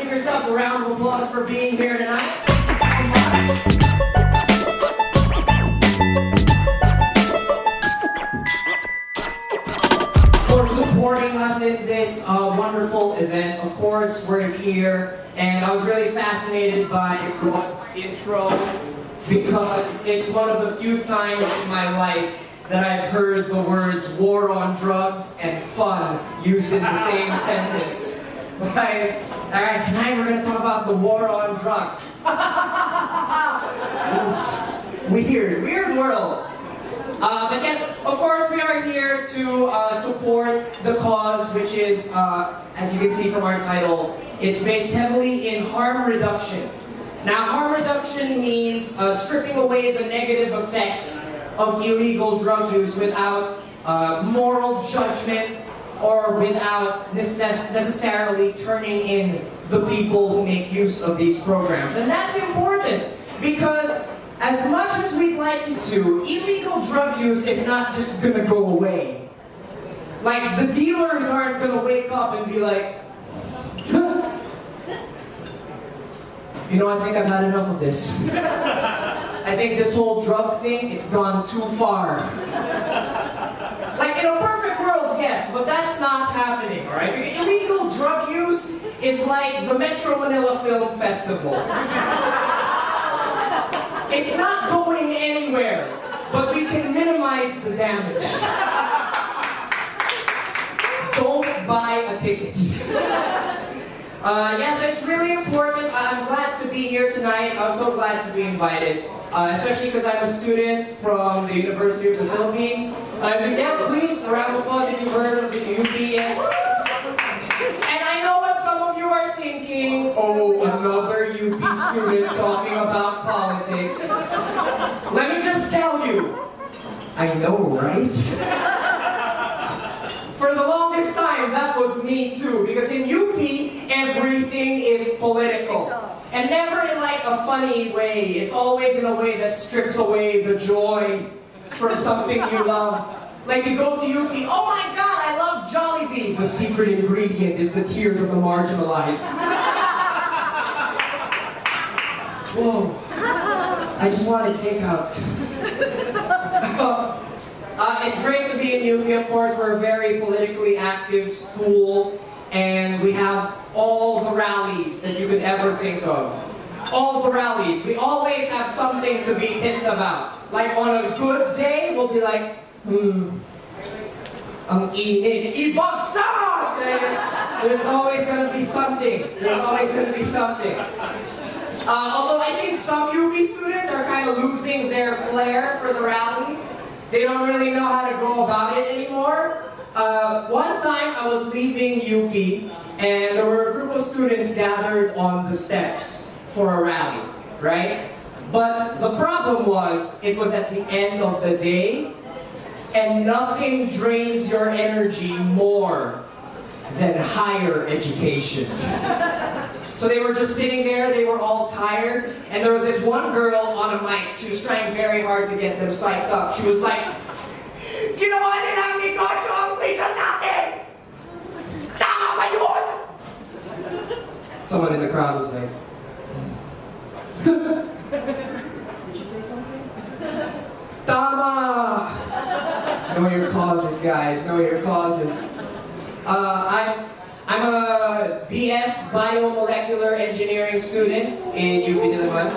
give yourselves a round of applause for being here tonight. For supporting us in this wonderful event. Of course, we're here, and I was really fascinated by Rod's intro because it's one of the few times in my life that I've heard the words war on drugs and fun used in the same sentence. Like, alright, tonight we're going to talk about the war on drugs. Weird world. But yes, of course we are here to support the cause, which is, as you can see from our title, it's based heavily in harm reduction. Now, harm reduction means stripping away the negative effects of illegal drug use without moral judgment or without necessarily turning in the people who make use of these programs. And that's important because as much as we'd like it to, illegal drug use is not just gonna go away. Like, the dealers aren't gonna wake up and be like, you know, I think I've had enough of this. I think this whole drug thing, it's gone too far. Like, in a perfect world, yes, but that's not happening, alright? Illegal drug use is like the Metro Manila Film Festival. It's not going anywhere, but we can minimize the damage. Don't buy a ticket. Yes, it's really important. I'm glad to be here tonight. I'm so glad to be invited, especially because I'm a student from the University of the Philippines. Yes, please, a round of applause if you've heard of the UPS. And I know what some of you are thinking. Oh, another UP student talking about politics. Let me just tell you. I know, right? For the longest time, that was me too. Because in UP, everything is political. And never in like a funny way. It's always in a way that strips away the joy from something you love. Like you go to UP, oh my God, I love Jollibee. The secret ingredient is the tears of the marginalized. Whoa. I just want to take out. It's great to be in UP, of course. We're a very politically active school, and we have all the rallies that you could ever think of. All the rallies. We always have something to be pissed about. Like on a good day, we'll be like, ang init. Ibagsak! There's always going to be something. There's always going to be something. Although I think some UP students are kind of losing their flair for the rally. They don't really know how to go about it anymore. One time I was leaving UP and there were a group of students gathered on the steps for a rally, right? But the problem was, it was at the end of the day and nothing drains your energy more than higher education. So they were just sitting there, they were all tired, and there was this one girl on a mic. She was trying very hard to get them psyched up. She was like, "Ginawa nilang negosyo ang tuition natin! Tama ba yun?" Someone in the crowd was like, "Did you say something?" Tama! Know your causes, guys. Know your causes. I'm a BS Biomolecular Engineering student in UP Diliman.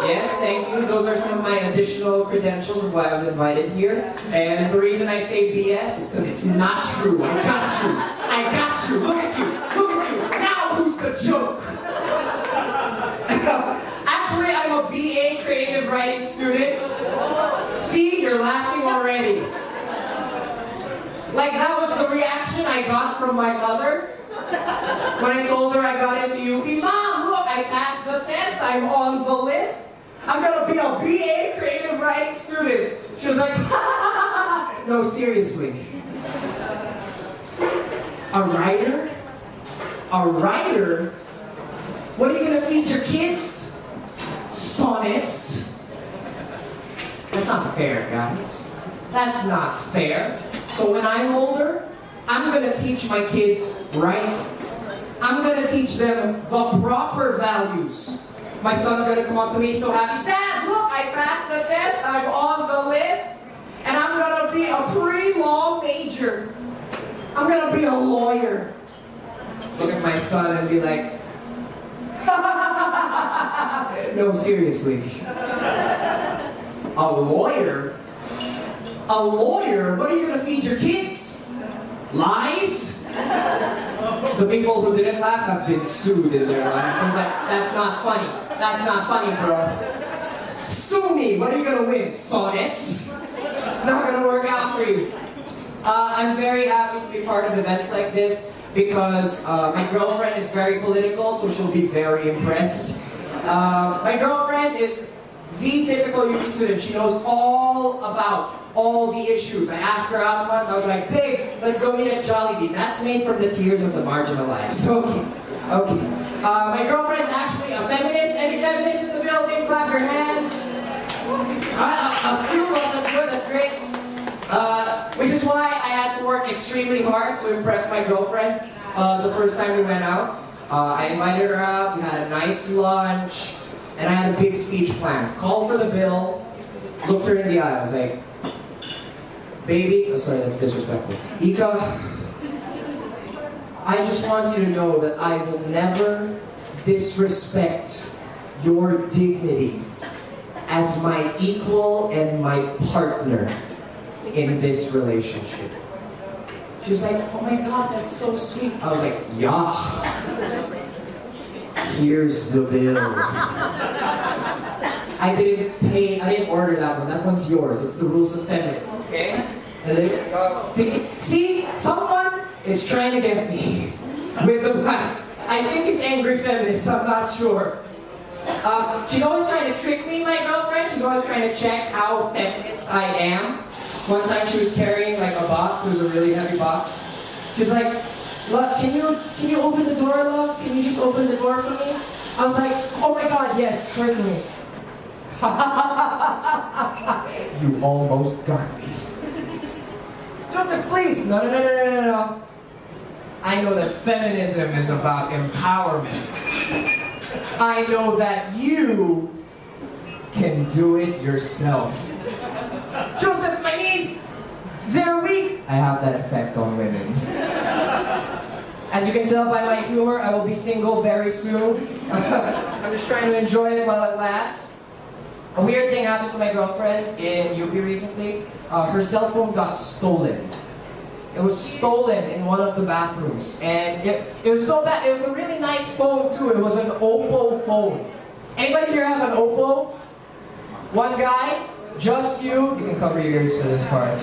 Yes, thank you. Those are some of my additional credentials of why I was invited here. And the reason I say BS is because it's not true. I got you. I got you. Look at you. Look at you. Now who's the joke? Actually, I'm a BA Creative Writing student. See, you're laughing already. Like, that was the reaction I got from my mother when I told her I got into UP. Mom, look, I passed the test. I'm on the list. I'm going to be a BA Creative Writing student. She was like, ha ha ha ha. No, seriously. A writer? A writer? What are you going to feed your kids? Sonnets? That's not fair, guys. That's not fair. So when I'm older, I'm gonna teach my kids right. I'm gonna teach them the proper values. My son's gonna come up to me so happy, Dad, look, I passed the test, I'm on the list, and I'm gonna be a pre-law major. I'm gonna be a lawyer. Look at my son and be like, no, seriously. A lawyer? A lawyer? What are you gonna feed your kids? Lies? The people who didn't laugh have been sued in their lives. So it's like, that's not funny. That's not funny, bro. Sue me. What are you gonna win? Sonnets? It's not gonna work out for you. I'm very happy to be part of events like this because my girlfriend is very political, so she'll be very impressed. My girlfriend is the typical UP student. She knows all about all the issues. I asked her out once, I was like, babe, let's go eat at Jollibee. That's made from the tears of the marginalized. Okay. My girlfriend is actually a feminist. Any feminists in the building? Clap your hands. A few of us, that's good, that's great. Which is why I had to work extremely hard to impress my girlfriend the first time we went out. I invited her out, we had a nice lunch, and I had a big speech plan. Called for the bill, looked her in the eye, I was like, baby, oh sorry, that's disrespectful. Ika, I just want you to know that I will never disrespect your dignity as my equal and my partner in this relationship. She was like, oh my God, that's so sweet. I was like, yeah. Here's the bill. I didn't order that one. That one's yours. It's the rules of feminism, okay? And then, see, someone is trying to get me with the mic. I think it's angry feminists, I'm not sure. She's always trying to trick me, my girlfriend. She's always trying to check how feminist I am. One time she was carrying like a box. It was a really heavy box. She was like, "Love, can you open the door, love? Can you just open the door for me?" I was like, "Oh my God, yes, certainly." You almost got me. Joseph, please. No. I know that feminism is about empowerment. I know that you can do it yourself. Joseph, my knees, they're weak. I have that effect on women. As you can tell by my humor, I will be single very soon. I'm just trying to enjoy it while it lasts. A weird thing happened to my girlfriend in UP recently. Her cell phone got stolen. It was stolen in one of the bathrooms. And it was so bad. It was a really nice phone too. It was an Oppo phone. Anybody here have an Oppo? One guy? Just you? You can cover your ears for this part.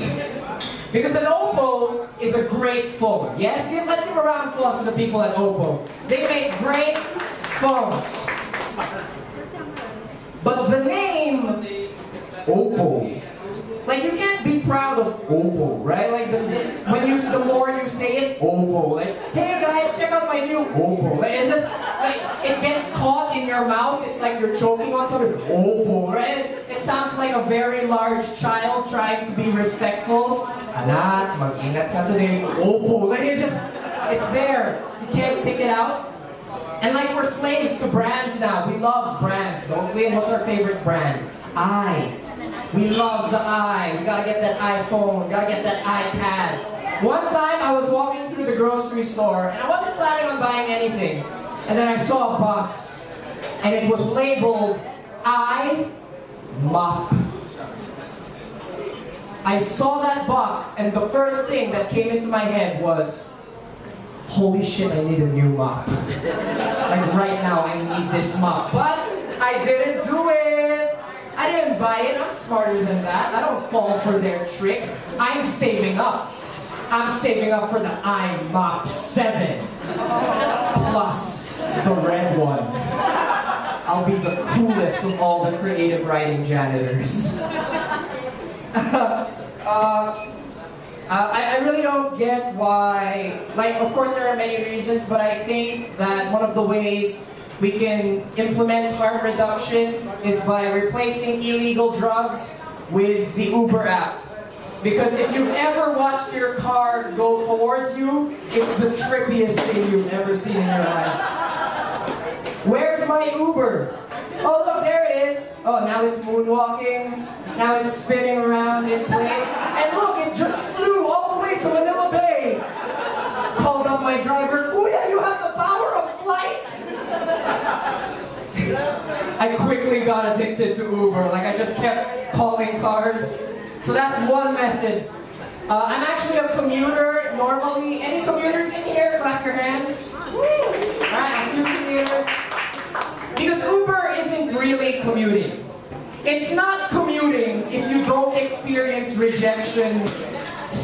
Because an Oppo is a great phone. Yes? Let's give a round of applause to the people at Oppo. They make great phones. But the name Oppo, like you can't be proud of Oppo, right? Like the more you say it, Oppo. Like, hey guys, check out my new Oppo. Like it's just like it gets caught in your mouth. It's like you're choking on something. Oppo, right? It sounds like a very large child trying to be respectful. Anak, mag-ingat ka today. Oppo. Like it's there. You can't pick it out. And like we're slaves to brands now. We love brands, don't we? And what's our favorite brand? We love the We gotta get that iPhone. Gotta get that iPad. One time I was walking through the grocery store and I wasn't planning on buying anything. And then I saw a box and it was labeled mop. I saw that box and the first thing that came into my head was, holy shit, I need a new mop. Like right now, I need this mop. But I didn't do it. I didn't buy it. I'm smarter than that. I don't fall for their tricks. I'm saving up. I'm saving up for the iMop 7. Plus the red one. I'll be the coolest of all the creative writing janitors. I really don't get why, like, of course there are many reasons, but I think that one of the ways we can implement harm reduction is by replacing illegal drugs with the Uber app. Because if you've ever watched your car go towards you, it's the trippiest thing you've ever seen in your life. my Uber. Oh look, there it is. Oh, now it's moonwalking. Now it's spinning around in place. And look, it just flew all the way to Manila Bay. Called up my driver. Kuya, you have the power of flight. I quickly got addicted to Uber. Like I just kept calling cars. So that's one method. I'm actually a commuter normally. Any commuters in here? Clap your hands. Alright, a few commuters. Because Uber isn't really commuting. It's not commuting if you don't experience rejection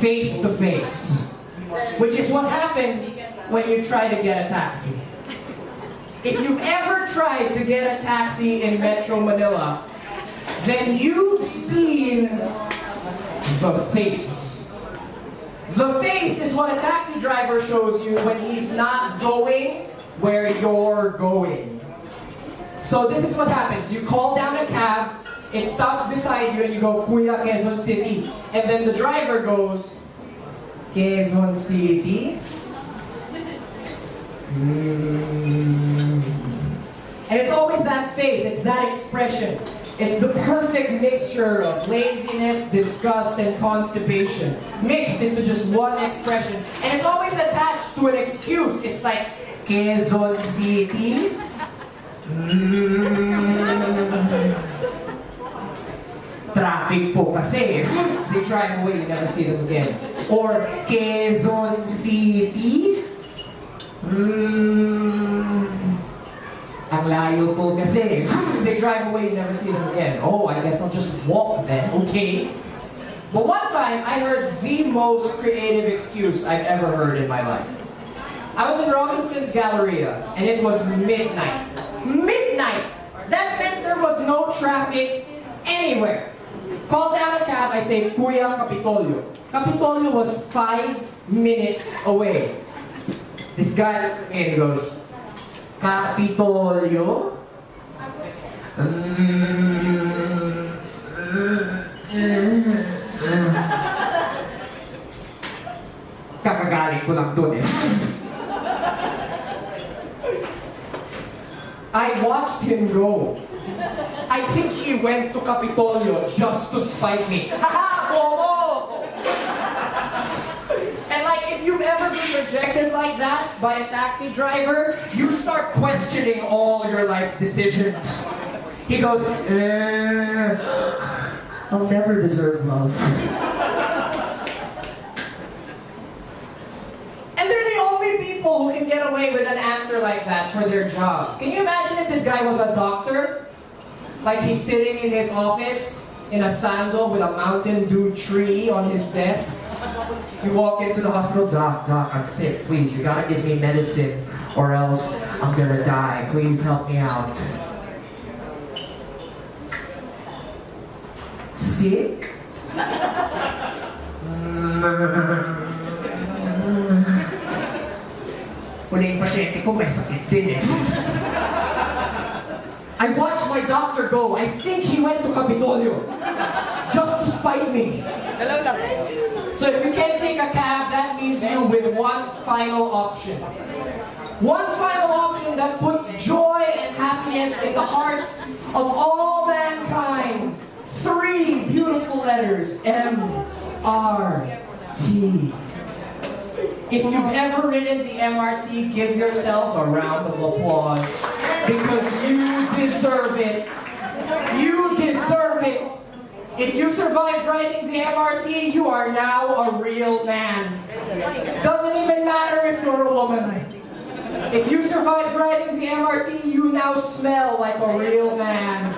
face to face. Which is what happens when you try to get a taxi. If you've ever tried to get a taxi in Metro Manila, then you've seen the face. The face is what a taxi driver shows you when he's not going where you're going. So this is what happens. You call down a cab, it stops beside you and you go, Kuya, Quezon City. And then the driver goes, Quezon City? And it's always that face, it's that expression. It's the perfect mixture of laziness, disgust, and constipation, mixed into just one expression. And it's always attached to an excuse. It's like, Quezon City? Traffic po kasi. They drive away, you never see them again. Or, Quezon City? Ang layo po kasi. They drive away, you never see them again. Oh, I guess I'll just walk then, okay. But one time, I heard the most creative excuse I've ever heard in my life. I was in Robinson's Galleria, and it was midnight. Midnight! That meant there was no traffic anywhere. Call down a cab, I say, Kuya, Capitolio. Capitolio was 5 minutes away. This guy looks at me and he goes, Capitolio? Kakagaling ko lang dun eh. I watched him go. I think he went to Capitolio just to spite me. Haha, bobo! And like, if you've ever been rejected like that by a taxi driver, you start questioning all your life decisions. He goes, I'll never deserve love. And they're the only people who can get away with an answer like that for their job. Can you imagine if this guy was a doctor? Like he's sitting in his office in a sandal with a Mountain Dew tree on his desk. You walk into the hospital, Doc, I'm sick. Please, you gotta give me medicine or else I'm gonna die. Please help me out. Sick? Wala yung pasyente ko, may sakit din eh. I watched my doctor go. I think he went to Capitolio just to spite me. Hello lang. So if you can't take a cab, that leaves you with one final option. One final option that puts joy and happiness in the hearts of all mankind. 3 beautiful letters, MRT. If you've ever ridden the MRT, give yourselves a round of applause because you deserve it. You deserve it. If you survived riding the MRT, you are now a real man. Doesn't even matter if you're a woman. If you survived riding the MRT, you now smell like a real man.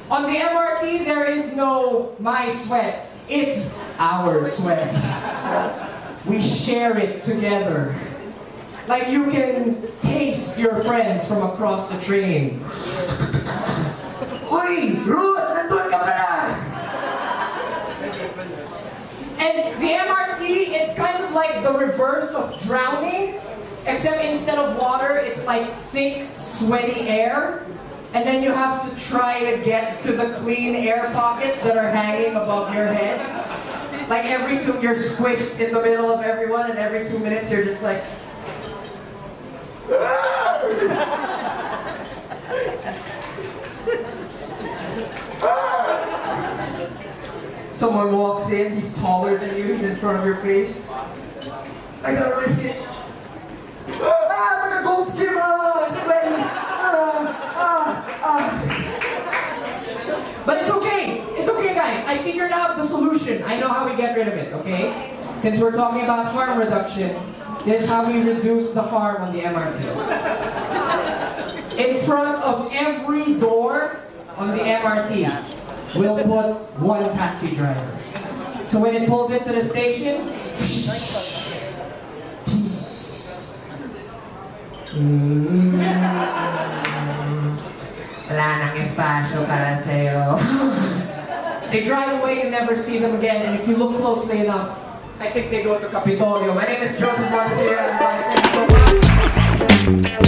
On the MRT, there is no my sweat. It's our sweat. We share it together. Like you can taste your friends from across the train. Uy! Ruth! Nandun ka pala! And the MRT, it's kind of like the reverse of drowning, except instead of water, it's like thick, sweaty air. And then you have to try to get to the clean air pockets that are hanging above your head. Like every 2, you're squished in the middle of everyone, and every 2 minutes you're just like... Someone walks in, he's taller than you, he's in front of your face. I gotta risk it. Look at Gold's gym! It's sweaty! But it's okay. It's okay, guys. I figured out the solution. I know how we get rid of it, okay? Since we're talking about harm reduction, this is how we reduce the harm on the MRT. In front of every door on the MRT, we'll put one taxi driver. So when it pulls into the station, wala nang espasyo para sa'yo. They drive away and never see them again, and if you look closely enough, I think they go to Capitolio. My name is Joseph Montecillo, and thank you so much.